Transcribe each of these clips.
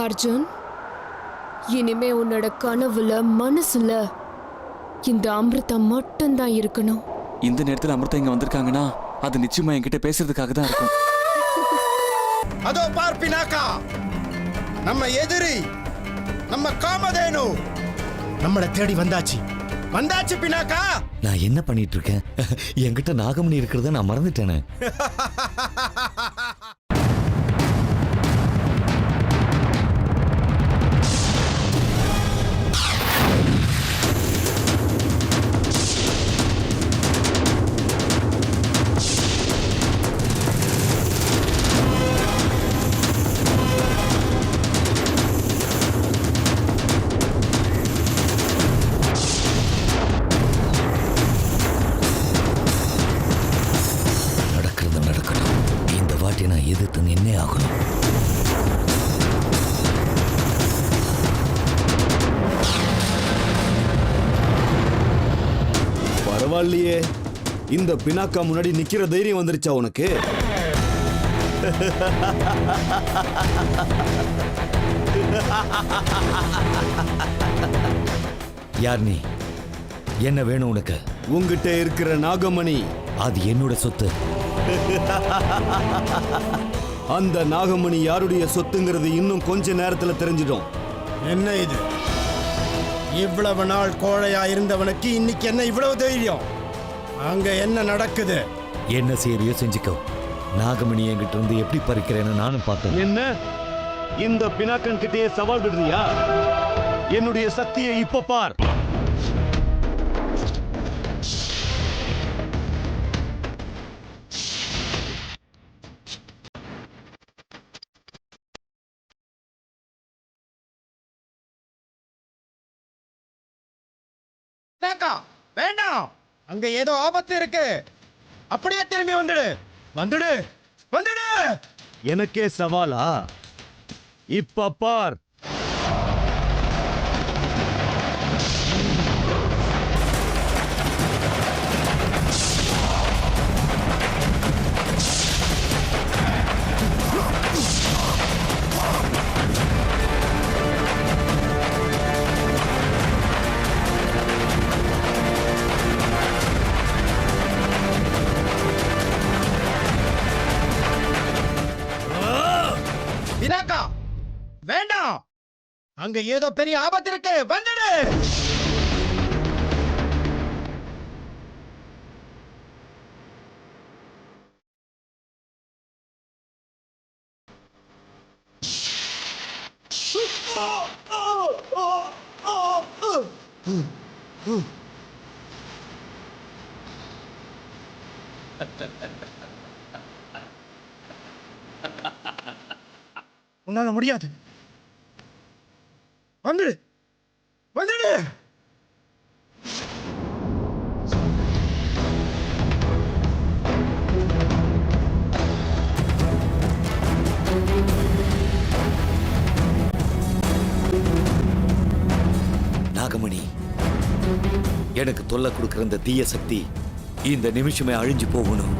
அர்ஜுன், இனிமே உன்னோட கனவுல மனசுல இந்த அமிர்தம் மட்டும்தான் இருக்கணும். இந்த நேரத்தில் அமிர்தம் இங்க வந்திருக்காங்கன்னா அது நிச்சயமா என்கிட்ட பேசுறதுக்காக தான் இருக்கும். அதோ பார் பினாக்கா, நம்ம எதிரி, நம்ம காமதேனு நம்மளை தேடி வந்தாச்சு. வந்தாச்சு பினாக்கா. நான் என்ன பண்ணிட்டு இருக்கேன்? என்கிட்ட நாகமணி இருக்கிறத நான் மறந்துட்டேனே. நான் எதிர்த்து நின்னே ஆகணும். பரவாயில்லையே, இந்த பினாக்கா முன்னாடி நிக்கிற தைரியம் வந்துருச்சா உனக்கு? யார் நீ? என்ன வேணும் உனக்கு? உங்ககிட்ட இருக்கிற நாகமணி அது என்னோட சொத்து. அந்த நாகமணி யாருடைய சொத்துங்கிறது இன்னும் கொஞ்ச நேரத்துல தெரிஞ்சிடும். என்ன இது? இவ்வளவு நாள் கோழையா இருந்தவனுக்கு இன்னைக்கு என்ன இவ்வளவு தைரியம்? அங்க என்ன நடக்குது? என்ன செய்யறியோ செஞ்சுக்கோ. நாகமணி என்கிட்ட இருந்து எப்படி பறிக்கிறேன்னு நானும் பார்த்தேன். என்ன இந்த பினாக்கன் கிட்டே சவால் விடுறியா? என்னுடைய சக்தியை இப்ப பார். வேண்டாம், அங்க ஏதோ ஆபத்து இருக்கு. அப்படியே திரும்பி வந்துடு, வந்துடு, வந்துடு. எனக்கே சவாலா? இப்ப பார். பினாக்கா, வேண்டாம், அங்க ஏதோ பெரிய ஆபத்து இருக்கு, வந்துடு. உன்னால முடியாது, வந்துடு, வந்துடு. நாகமணி, எனக்கு தொல்லை கொடுக்கிற இந்த தீய சக்தி இந்த நிமிஷமே அழிஞ்சு போகணும்.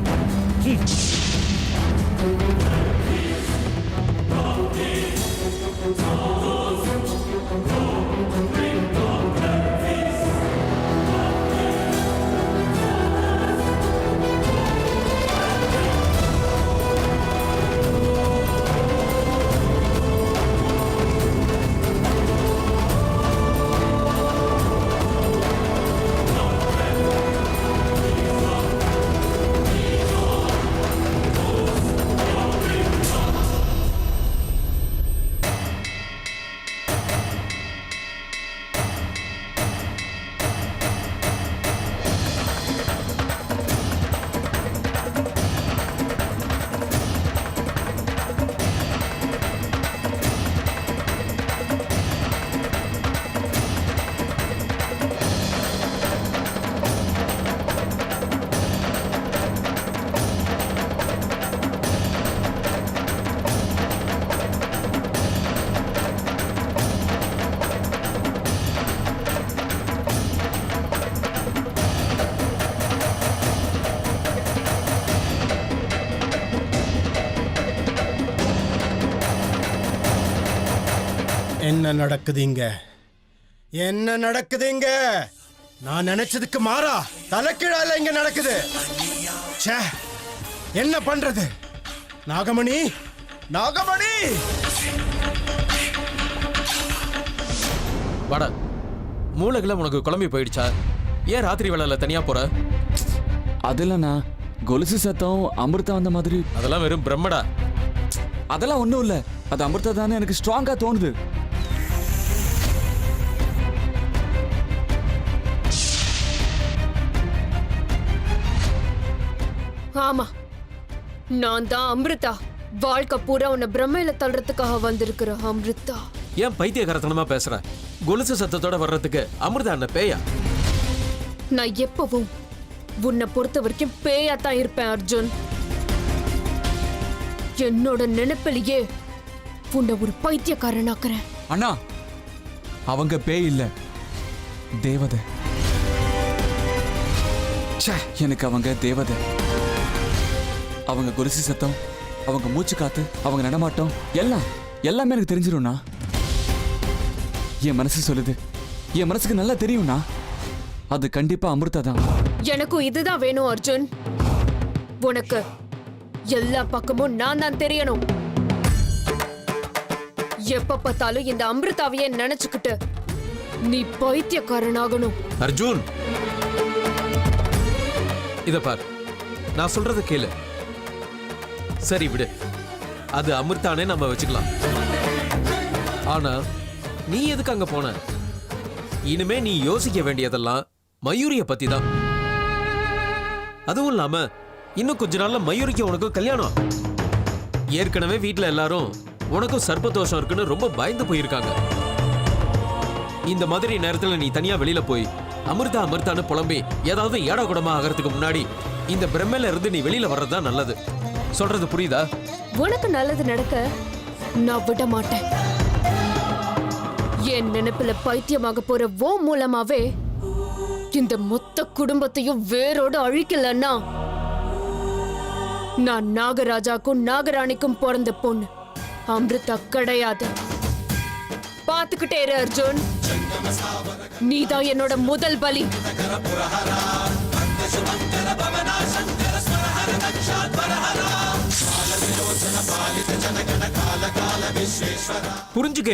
என்ன நடக்குது இங்க? என்ன நடக்குது இங்க? நான் நினைச்சதுக்கு மாறா தலைக்கீழால இங்க நடக்குது. ச்சே, என்ன பண்றது? நாகமணி, நாகமணி! வாடா, மூளைகளை உனக்கு குழம்பி போயிடுச்சா? ஏன் ராத்திரி வேளையில தனியா போற? அதுலண்ணா கொலுசு சத்தம் அமிர்தா வந்த மாதிரி. அதெல்லாம் வெறும் பிரம்மடா. அதெல்லாம் ஒண்ணும் இல்ல, அது அமிர்தா தானே எனக்கு ஸ்ட்ராங்கா தோணுது. ஆமா, நான் தான் அமிர்தா. வாழ்க்கை பூரா உன்னை பிரம்மையில தள்ளுறதுக்காக வந்திருக்கிற அமிர்தா. ஏன் பைத்தியக்காரத்தனமா பேசுற? கொலுசு சத்தத்தோட வர்றதுக்கு அமிர்தா என்ன பேயா? நான் எப்பவும் உன்னை பொறுத்த வரைக்கும் பேயா தான் இருப்பேன் அர்ஜுன். என்னோட நினைப்பிலேயே உன்னை ஒரு பைத்தியக்காரனாக்குறேன். அண்ணா, அவங்க பேய் இல்ல, தேவதை. ச்சே, எனக்கு அவங்க தேவதை. அவங்க கொலுசு சத்தம், அவங்க மூச்சு காத்து, அவங்க நடமாட்டம் எல்லாமே எனக்கு தெரிஞ்சிரும்ண்ணா. என் மனசு சொல்லுது, என் மனசுக்கு நல்லா தெரியும்ண்ணா, அது கண்டிப்பா அமிர்தா தான். எனக்கும் இதுதான் வேணும் அர்ஜுன். உனக்கு எல்லா பக்கமும் நான் தான் தெரியணும். எப்ப பார்த்தாலும் இந்த அமிர்தாவையே நினைச்சுக்கிட்டு நீ பைத்தியக்காரனாகணும். அர்ஜுன், இத பார், நான் சொல்றத கேளு. சரி விடு, அது அமிர்தானே நம்ம வச்சுக்கலாம். ஆனா நீ எதுக்கு அங்க போன? இனிமே நீ யோசிக்க வேண்டியதெல்லாம் மயூரிய பத்தி தான். அதுவும் இல்லாம இன்னும் கொஞ்ச நாள்ல மயூரிக்கு உனக்கு கல்யாணம். ஏற்கனவே வீட்டுல எல்லாரும் உனக்கும் சர்ப்பதோஷம் இருக்குன்னு ரொம்ப பயந்து போயிருக்காங்க. இந்த மாதிரி நேரத்துல நீ தனியா வெளியில போய் அமிர்தா அமிர்தான்னு புலம்பி ஏதாவது ஏடா கூடமா ஆகிறதுக்கு முன்னாடி இந்த பிரம்மையில இருந்து நீ வெளியில வர்றதுதான் நல்லது. சொல்றது புரியுதா? உனக்கு நல்லது நடக்க நான் விட மாட்டேன். என் நினைப்புல பைத்தியமாக போற ஓ மூலமாவே இந்த மொத்த குடும்பத்தையும் வேரோடு அழிக்கலன்னா நான் நாகராஜாக்கும் நாகராணிக்கும் பிறந்த பொண்ணு அமிர்தா கிடையாது. பாத்துக்கிட்டே இரு அர்ஜுன், நீதான் என்னோட முதல் பலி. புரிஞ்சுக்க.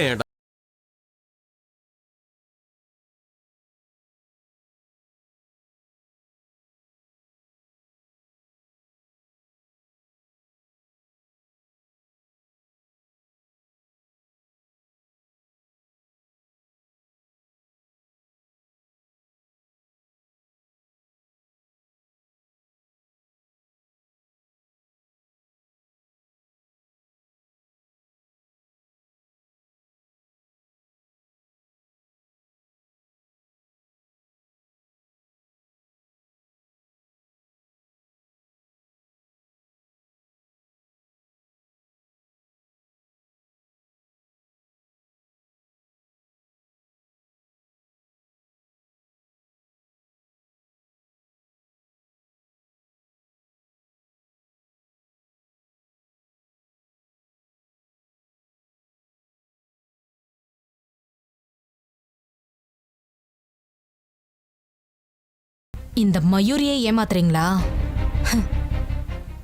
இந்த மயூரியை ஏமாத்துறீங்களா?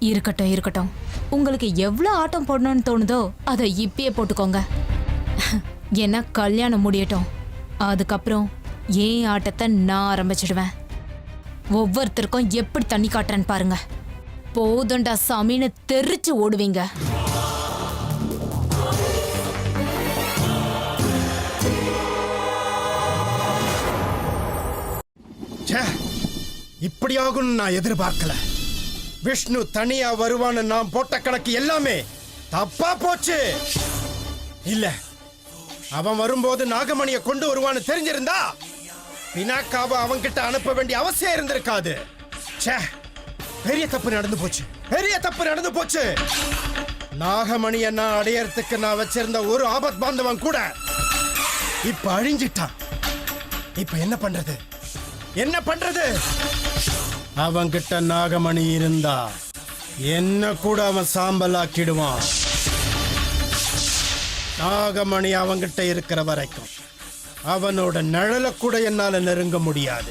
இருக்கட்டும் இருக்கட்டும், உங்களுக்கு எவ்வளவு ஆட்டம் போடணும்னு தோணுதோ அதை இப்பயே போட்டுக்கோங்க. ஏன்னா கல்யாணம் முடியட்டும், அதுக்கப்புறம் ஏன் ஆட்டத்தை நான் ஆரம்பிச்சிடுவேன். ஒவ்வொருத்தருக்கும் எப்படி தண்ணி காட்டுறேன்னு பாருங்க. போதுண்டா சாமின்னு தெரிச்சு ஓடுவீங்க. இப்படி ஆகும் நான் எதிர்பார்க்கல. விஷ்ணு தனியா வருவான்னு நான் போட்ட கணக்கு எல்லாமே தப்பா போச்சு. இல்ல, அவன் வரும்போது நாகமணியை கொண்டு வருவான்னு தெரிஞ்சிருந்தா பினாக்காவை அவன்கிட்ட அனுப்ப வேண்டிய அவசியம் இருந்திருக்காது. பெரிய தப்பு நடந்து போச்சு, பெரிய தப்பு நடந்து போச்சு. நாகமணியை நான் அடையறதுக்கு நான் வச்சிருந்த ஒரு ஆபத் பாந்தவன் கூட இப்ப அழிஞ்சிட்டான். இப்ப என்ன பண்றது, என்ன பண்றது? அவன்கிட்ட நாகமணி இருந்தா என்ன கூட அவன் சாம்பலாக்கிடுவான். நாகமணி அவங்கிட்ட இருக்கிற வரைக்கும் அவனோட நிழலை கூட என்னால நெருங்க முடியாது.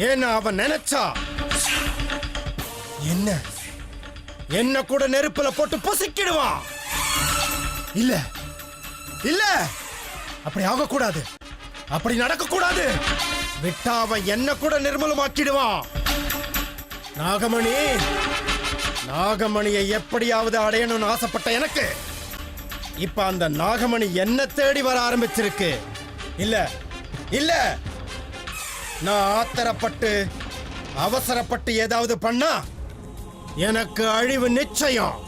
ஏன்னா அவன் நினைச்சா என்ன கூட நெருப்புல போட்டு பொசுக்கிடுவான். இல்ல இல்ல, அப்படி ஆகக்கூடாது, அப்படி நடக்க கூடாது. விட்டா அவன் என்ன கூட நிர்மூலமாக்கிடுவான். நாகமணியை எப்படியாவது அடையணும்னு ஆசைப்பட்ட எனக்கு இப்ப அந்த நாகமணி என்ன தேடி வர ஆரம்பிச்சிருக்கு. இல்ல இல்ல, நான் ஆத்திரப்பட்டு அவசரப்பட்டு ஏதாவது பண்ணா எனக்கு அழிவு நிச்சயம்.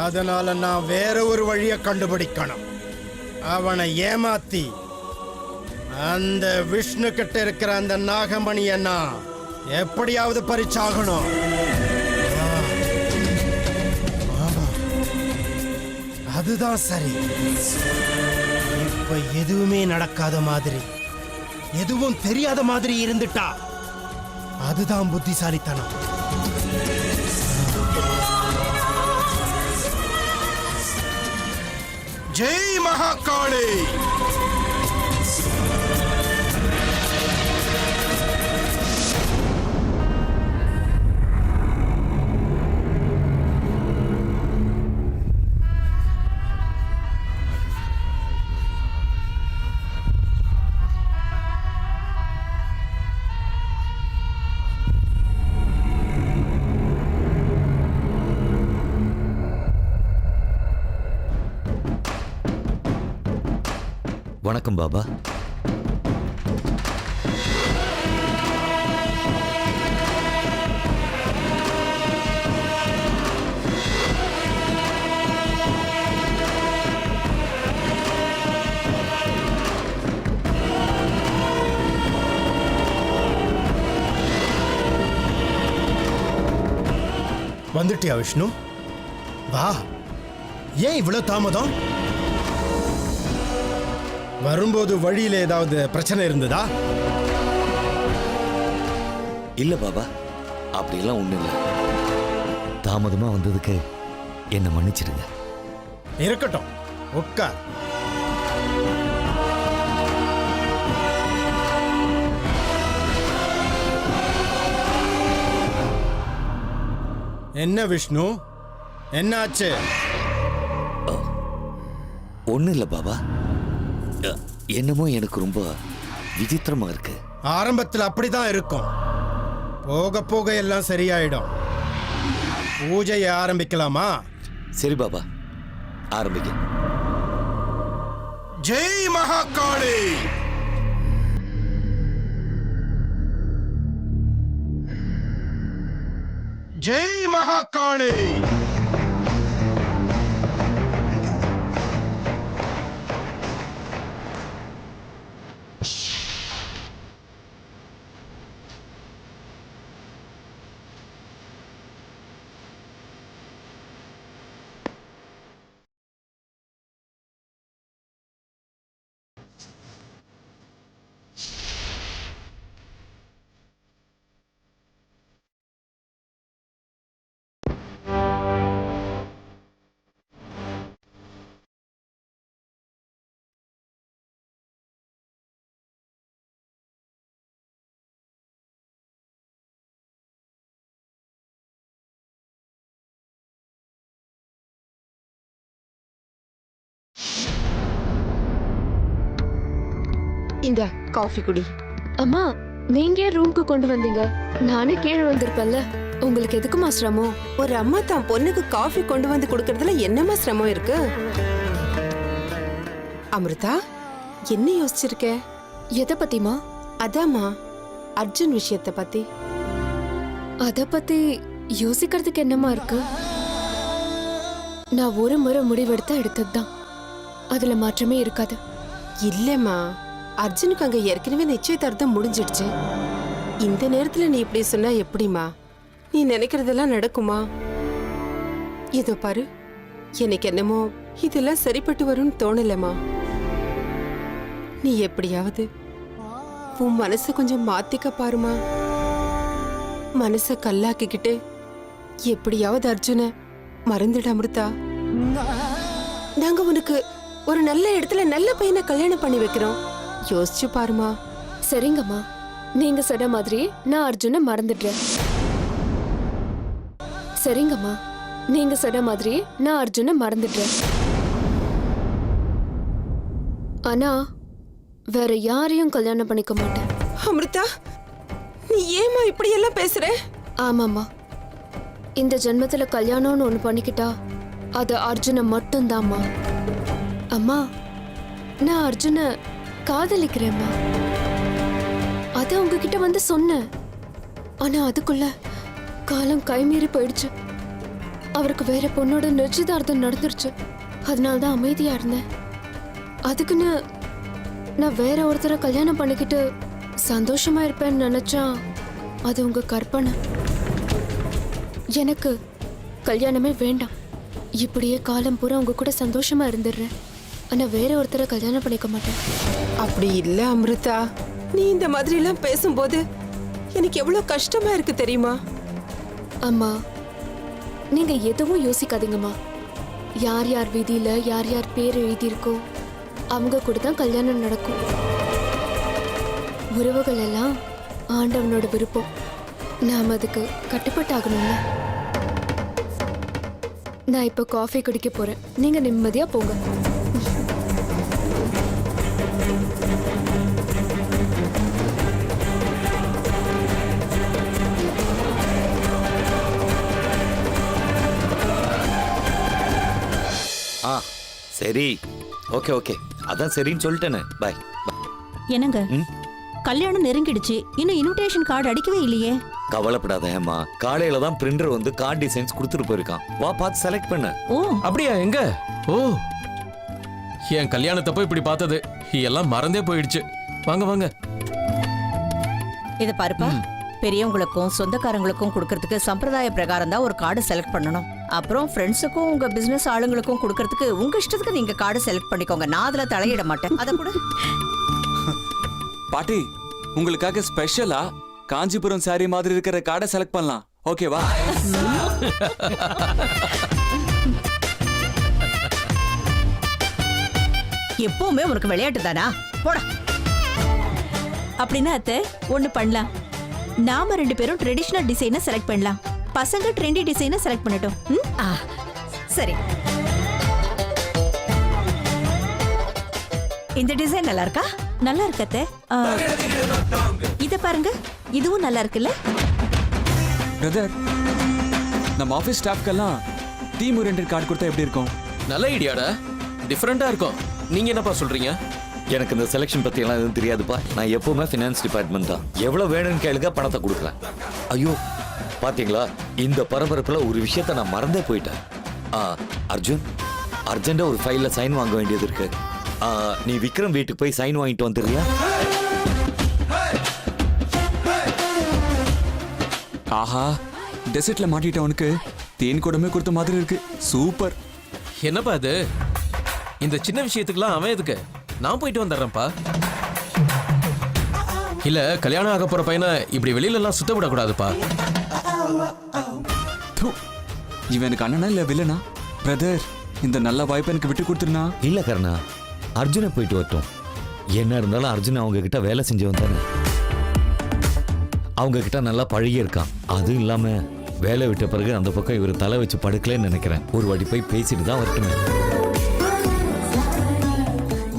அதனால நான் வேற ஒரு வழியை கண்டுபிடிக்கணும். அவனை ஏமாத்தி அந்த விஷ்ணு கிட்ட இருக்கிற அந்த நாகமணியை நான் எப்படியாவது பறிச்சாகணும். அதுதான் சரி. இப்ப எதுவுமே நடக்காத மாதிரி, எதுவும் தெரியாத மாதிரி இருந்துட்டா அதுதான் புத்திசாலித்தனம். ஜெய் மகாகாளி. வணக்கம் பாபா. வந்துட்டியா விஷ்ணு? வா. ஏன் இவ்வளவு தாமதம்? வரும்போது வழியில ஏதாவது பிரச்சனை இருந்ததா? இல்ல பாபா, அப்படியெல்லாம் ஒண்ணும் இல்லை. தாமதமா வந்ததுக்கு என்ன மன்னிச்சிடுங்க. இருக்கட்டும், உட்கார். என்ன விஷ்ணு, என்னாச்சு? ஒண்ணும் இல்ல பாபா, என்னமோ எனக்கு ரொம்ப விசித்திரமா இருக்கு. ஆரம்பத்தில் அப்படிதான் இருக்கும், போக போக எல்லாம் சரியாயிடும். பூஜையை ஆரம்பிக்கலாமா? சரி பாபா, ஆரம்பிக்க. ஜெய் மகாகாளி. ஜெய் மகாகாளி. இந்த காஃபி குடி. அம்மா, நீங்க ரூம்க்கு கொண்டு வந்தீங்க, நானே கீழே வந்திருப்பேன்ல. உங்களுக்கு எதுக்குமா சிரமம்? ஒரு அம்மா தான் பொண்ணுக்கு காஃபி கொண்டு வந்து கொடுக்கறதுல என்னமா சிரமம் இருக்கு? அமிர்தா, என்ன யோசிச்சிருக்க? எதை பத்திமா? அதாம்மா, அர்ஜுன் விஷயத்தை பத்தி. அத பத்தி யோசிக்கிறதுக்கு என்னமா இருக்கு? நான் ஒரு முறை முடிவெடுத்த எடுத்ததுதான், அதுல மாற்றமே இருக்காது. இல்லம்மா, அர்ஜுனுக்கு அங்க ஏற்கனவே நிச்சயதார்த்தம் முடிஞ்சிடுச்சு. இந்த நேரத்துல நீ இப்படி சொன்னா எப்படிமா? நீ நினைக்கிறதெல்லாம் நடக்குமா? இதோ பாரு, எனக்கு என்னமோ இதெல்லாம் சரிப்பட்டு வரும்னு தோணலம்மா. நீ எப்படியாவது உன் மனசை கொஞ்சம் மாத்திக்க பாருமா. மனசை கல்லாக்கிக்கிட்டு எப்படியாவது அர்ஜுன மறந்துட அமிர்தா. நாங்க உனக்கு ஒரு நல்ல இடத்துல நல்ல பையனை கல்யாணம் பண்ணி வைக்கிறோம். யோசிச்சு பாருமா. சரிங்கம்மா, நீங்க சொன்ன மாதிரி நான் அர்ஜுனை மறந்துடுறேன். சரிங்கம்மா, நீங்க சொன்ன மாதிரி நான் அர்ஜுனை மறந்துடுறேன். ஆனா வேற யாரையும் கல்யாணம் பண்ணிக்க மாட்டேன். அமிர்தா, நீ ஏமா இப்படி எல்லாம் பேசுற? ஆமாம்மா, இந்த ஜென்மத்துல கல்யாணம்னு ஒண்ணு பண்ணிக்கிட்டா அது அர்ஜுனை மட்டும்தாம்மா. அம்மா, நான் அர்ஜுனை காதலிக்கிறேம்மா. அத உங்ககிட்ட வந்து சொன்னேன். ஆனா அதுக்குள்ள காலம் கைமீறி போயிடுச்சு. அவருக்கு வேற பொண்ணோட நிச்சயதார்த்தம் நடந்துருச்சு. அதனாலதான் அமைதியா இருந்தேன். அதுக்குன்னு நான் வேற ஒருத்தரை கல்யாணம் பண்ணிக்கிட்டு சந்தோஷமா இருப்பேன்னு நினைச்சா அது உங்க கற்பனை. எனக்கு கல்யாணமே வேண்டாம். இப்படியே காலம் பூரா உங்க கூட சந்தோஷமா இருந்துடுறேன். ஆனா வேற ஒருத்தரை கல்யாணம் பண்ணிக்க மாட்டேன். அப்படி இல்ல அமிர்தா, நீ இந்த மாதிரி எல்லாம் பேசும்போது எனக்கு எவ்வளவு கஷ்டமா இருக்கு தெரியுமா? அம்மா, நீங்க எதுவும் யோசிக்காதீங்கம்மா. யார் யார் விதியில யார் யார் பேர் எழுதியிருக்கோ அவங்க கூட தான் கல்யாணம் நடக்கும். உறவுகள் எல்லாம் ஆண்டவனோட விருப்பம். நாம் அதுக்கு கட்டுப்பட்டாகணும்ல. நான் இப்போ காஃபி குடிக்க போறேன். நீங்க நிம்மதியா போங்க. ஆ சரி, ஓகே ஓகே, அதான் சரின்னு சொல்லிட்டேனே. பாய். என்னங்க, கல்யாணம் நெருங்கிடுச்சு, இன்னும் இன்விடேஷன் கார்டு அடிக்கவே இல்லையே. கவலைப்படாத ஏமா, காலையில தான் பிரிண்டர் வந்து கார்டு டிசைன்ஸ் கொடுத்துட்டு போயிருக்கான். வா பார்த்து செலக்ட் பண்ண. ஓ அப்படியா? எங்க? ஓ, என் கல்யாணத்தப்போ இப்படி பார்த்தது எல்லாம் மறந்தே போயிடுச்சு. வாங்க வாங்க. இத பாருப்பா, பெரியவங்களுக்கும் சொந்தக்காரங்களுக்கும் கொடுக்கறதுக்கு சம்பிரதாய பிரகாரம் தான் ஒரு கார்டு செலக்ட் பண்ணணும். அப்புறம் ஃப்ரெண்ட்ஸுக்கும் உங்க பிசினஸ் ஆளுங்களுக்கும் கொடுக்கறதுக்கு உங்க இஷ்டத்துக்கு நீங்க கார்டு செலக்ட் பண்ணிக்கோங்க. நான் அதுல தலையிட மாட்டேன். அத கூட பாட்டி, உங்களுக்காக ஸ்பெஷலா காஞ்சிபுரம் சாரி மாதிரி இருக்கிற கார்டை செலக்ட் பண்ணலாம். ஓகேவா? எப்பவுமே உனக்கு விளையாட்டு தானா? போடா. அப்படின்னா அத்தை ஒண்ணு பண்ணலாம். நாம 2 பேரும் ட்ரெடிஷனல் டிசைனை செலக்ட் பண்ணலாம். பசங்க ட்ரெண்டி டிசைனை செலக்ட் பண்ணட்டும். ஆ, சரி. இந்த டிசைன் நல்லா இருக்கா? நல்லா இருக்கு அத்தை. இத பாருங்க, இதுவும் நல்லா இருக்குல்ல? பிரதர், நம்ம ஆபீஸ் ஸ்டாஃப்க்கெல்லாம் டீம் ஓரியன்டட் கார்டு கொடுத்தா எப்படி இருக்கும்? நல்ல ஐடியாடா, டிஃபரெண்டா இருக்கும். நீங்க என்னப்பா சொல்றீங்க? எனக்கு இந்த செலெக்ஷன் பத்தி எல்லாம் எதுவும் தெரியாதுப்பா. நான் எப்பவுமே ஃபினான்ஸ் டிபார்ட்மெண்ட் தான். எவ்வளவு வேணும்னு கேளுங்க, பணத்தை கொடுக்குறேன். ஐயோ பாத்தீங்களா, இந்த பரபரப்புல ஒரு விஷயத்த நான் மறந்தே போயிட்டேன். அர்ஜுன், அர்ஜென்டா ஒரு ஃபைல்ல சைன் வாங்க வேண்டியது இருக்கு. நீ விக்ரம் வீட்டுக்கு போய் சைன் வாங்கிட்டு வந்துடுறியா? ஆஹா, டெசர்ட்ல மாட்டிட்டவனுக்கு தேன் கூடமே கொடுத்த மாதிரி இருக்கு. சூப்பர். என்னப்பா இது? இந்த சின்ன விஷயத்துக்குலாம் அவன் எதுக்கு? நான் போயிட்டு வந்துடுறேன்ப்பா. இல்ல, கல்யாணம் ஆக போற பையனை இப்படி வெளியில எல்லாம் சுத்த விடக்கூடாதுப்பா. இவனுக்கு அண்ணனா இல்ல வில்லனா? பிரதர், இந்த நல்ல வாய்ப்பை எனக்கு விட்டு கொடுத்துருனா? இல்ல கருணா, அர்ஜுனை போயிட்டு வரட்டும். என்ன இருந்தாலும் அர்ஜுன் அவங்க கிட்ட வேலை செஞ்சவன் தானே. அவங்க கிட்ட நல்லா பழகி இருக்கான். அதுவும் இல்லாம வேலை விட்ட பிறகு அந்த பக்கம் இவர் தலை வச்சு படுக்கலன்னு நினைக்கிறேன். ஒரு வாட்டி போய் பேசிட்டு தான் வரட்டுமே.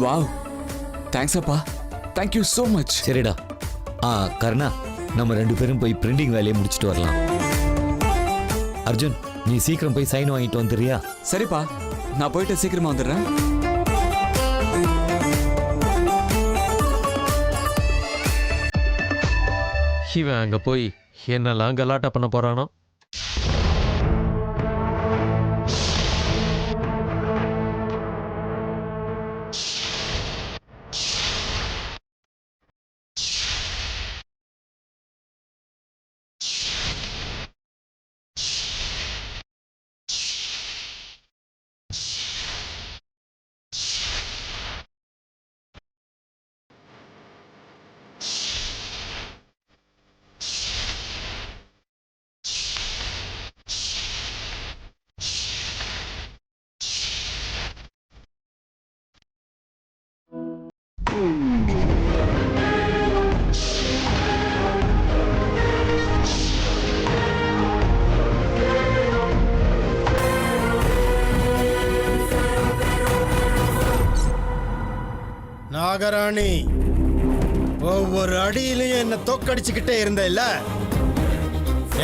வாவ், தேங்க்ஸ் அப்பா. Thank you so much. சரிடா. கருணா, நம்ம 2 பேரும் போய் பிரிண்டிங் வேலையை முடிச்சுட்டு வரலாம். அர்ஜுன், நீ சீக்கிரம் போய் சைன் வாங்கிட்டு வந்துடுறியா? சரிப்பா, நான் போயிட்டு சீக்கிரமா வந்துடுறேன். இவன் அங்க போய் என்னெல்லாம் கலாட்டா பண்ண போறானோ? ராஜராணி, ஒவ்வொரு அடியிலையும் என்ன தோக்கடிச்சுக்கிட்டே இருந்த இல்ல,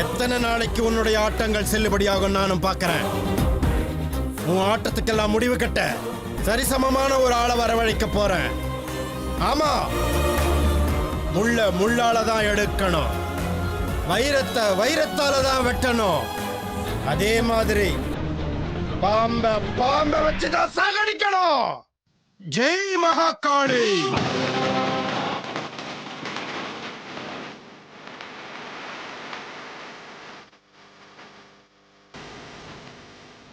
எத்தனை நாளைக்கு உன்னுடைய ஆட்டங்கள் செல்லுபடியாகும் நானும் பார்க்கறேன். உன் ஆட்டத்துக்கெல்லாம் முடிவு கட்ட சரிசமமான ஒரு ஆளை வரவழைக்க போறேன். ஆமா, முள்ள முள்ளால தான் எடுக்கணும், வைரத்தை வைரத்தால தான் வெட்டணும். அதே மாதிரி பாம்ப வச்சுதான் சாகடிக்கணும். ஜெய் மகாகாளி.